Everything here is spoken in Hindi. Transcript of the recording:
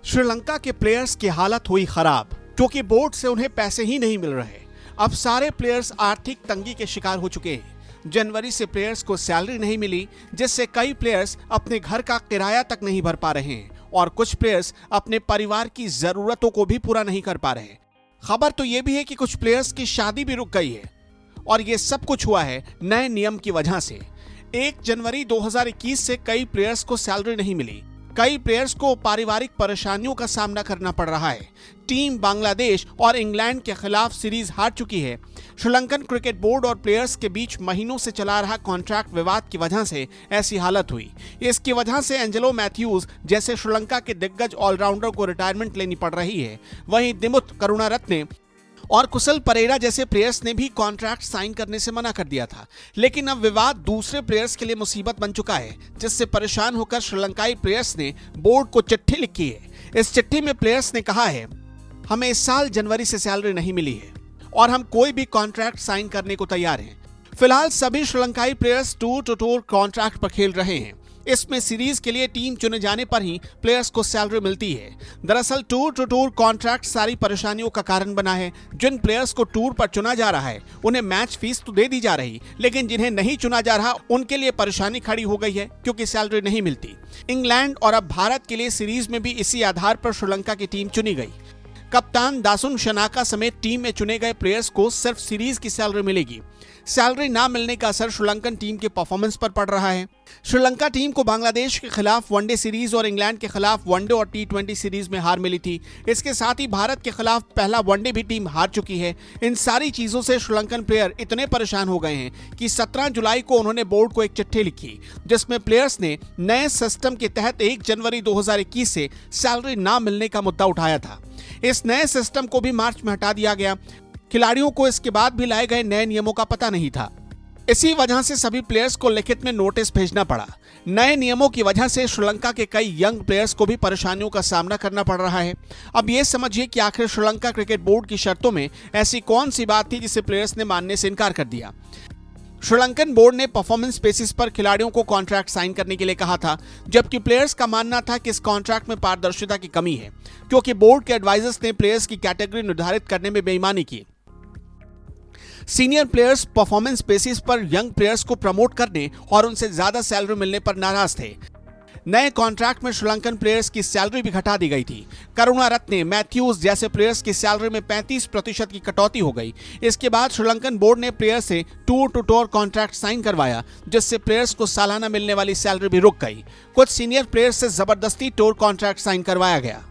श्रीलंका के प्लेयर्स की हालत हुई खराब क्योंकि बोर्ड से उन्हें पैसे ही नहीं मिल रहे। अब सारे प्लेयर्स आर्थिक तंगी के शिकार हो चुके हैं। जनवरी से प्लेयर्स को सैलरी नहीं मिली, जिससे कई प्लेयर्स अपने घर का किराया तक नहीं भर पा रहे हैं और कुछ प्लेयर्स अपने परिवार की जरूरतों को भी पूरा नहीं कर पा रहे। खबर तो ये भी है कि कुछ प्लेयर्स की शादी भी रुक गई है और ये सब कुछ हुआ है नए नियम की वजह से। 1 जनवरी 2021 से कई प्लेयर्स को सैलरी नहीं मिली। कई प्लेयर्स को पारिवारिक परेशानियों का सामना करना पड़ रहा है। टीम बांग्लादेश और इंग्लैंड के खिलाफ सीरीज हार चुकी है। श्रीलंकन क्रिकेट बोर्ड और प्लेयर्स के बीच महीनों से चला रहा कॉन्ट्रैक्ट विवाद की वजह से ऐसी हालत हुई। इसकी वजह से एंजेलो मैथ्यूज जैसे श्रीलंका के दिग्गज ऑलराउंडर को रिटायरमेंट लेनी पड़ रही है। वहीं दिमुथ करुणारत्ने और कुशल परेरा जैसे प्लेयर्स ने भी कॉन्ट्रैक्ट साइन करने से मना कर दिया था। लेकिन अब विवाद दूसरे प्लेयर्स के लिए मुसीबत बन चुका है, जिससे परेशान होकर श्रीलंकाई प्लेयर्स ने बोर्ड को चिट्ठी लिखी है। इस चिट्ठी में प्लेयर्स ने कहा है, हमें इस साल जनवरी से सैलरी नहीं मिली है और हम कोई भी कॉन्ट्रैक्ट साइन करने को तैयार हैं। फिलहाल सभी श्रीलंकाई players tour to tour contract पर खेल रहे हैं। इसमें सीरीज के लिए टीम चुने जाने पर ही प्लेयर्स को सैलरी मिलती है। दरअसल टूर टू टूर कॉन्ट्रैक्ट सारी परेशानियों का कारण बना है। जिन प्लेयर्स को टूर पर चुना जा रहा है उन्हें मैच फीस तो दे दी जा रही, लेकिन जिन्हें नहीं चुना जा रहा उनके लिए परेशानी खड़ी हो गई है क्योंकि सैलरी नहीं मिलती। इंग्लैंड और अब भारत के लिए सीरीज में भी इसी आधार पर श्रीलंका की टीम चुनी गई। कप्तान दासुन शनाका समेत टीम में चुने गए प्लेयर्स को सिर्फ सीरीज की सैलरी मिलेगी। सैलरी ना मिलने का असर श्रीलंकन टीम के परफॉर्मेंस पर पड़ रहा है। श्रीलंका टीम को बांग्लादेश के खिलाफ वनडे सीरीज और इंग्लैंड के खिलाफ वनडे और T20 सीरीज में हार मिली थी। इसके साथ ही भारत के खिलाफ पहला वनडे भी टीम हार चुकी है। इन सारी चीजों से श्रीलंकन प्लेयर इतने परेशान हो गए हैं कि 17 जुलाई को उन्होंने बोर्ड को एक चिट्ठी लिखी, जिसमें प्लेयर्स ने नए सिस्टम के तहत 1 जनवरी 2021 से सैलरी ना मिलने का मुद्दा उठाया था। इस नए सिस्टम को भी मार्च में हटा दिया गया। खिलाड़ियों को इसके बाद भी लाए गए नए नियमों का पता नहीं था। इसी वजह से सभी प्लेयर्स को लिखित में नोटिस भेजना पड़ा। नए नियमों की वजह से श्रीलंका के कई यंग प्लेयर्स को भी परेशानियों का सामना करना पड़ रहा है। अब ये समझिए कि आखिर श्रीलंका क्रिकेट बोर्ड की शर्तों में ऐसी कौन सी बात थी जिसे प्लेयर्स ने मानने से इनकार कर दिया। श्रीलंकन बोर्ड ने परफॉर्मेंस बेसिस पर खिलाड़ियों को कॉन्ट्रैक्ट साइन करने के लिए कहा था, जबकि प्लेयर्स का मानना था कि इस कॉन्ट्रैक्ट में पारदर्शिता की कमी है क्योंकि बोर्ड के एडवाइजर्स ने प्लेयर्स की कैटेगरी निर्धारित करने में बेईमानी की। सीनियर प्लेयर्स परफॉर्मेंस बेसिस पर यंग प्लेयर्स को प्रमोट करने और उनसे ज्यादा सैलरी मिलने पर नाराज थे। नए कॉन्ट्रैक्ट में श्रीलंकन प्लेयर्स की सैलरी भी घटा दी गई थी। करुणारत्ने, मैथ्यूज जैसे प्लेयर्स की सैलरी में 35% की कटौती हो गई। इसके बाद श्रीलंकन बोर्ड ने प्लेयर्स से tour to tour contract sign करवाया, जिससे प्लेयर्स को सालाना मिलने वाली सैलरी भी रुक गई। कुछ सीनियर प्लेयर्स से जबरदस्ती टूर कॉन्ट्रैक्ट साइन करवाया गया।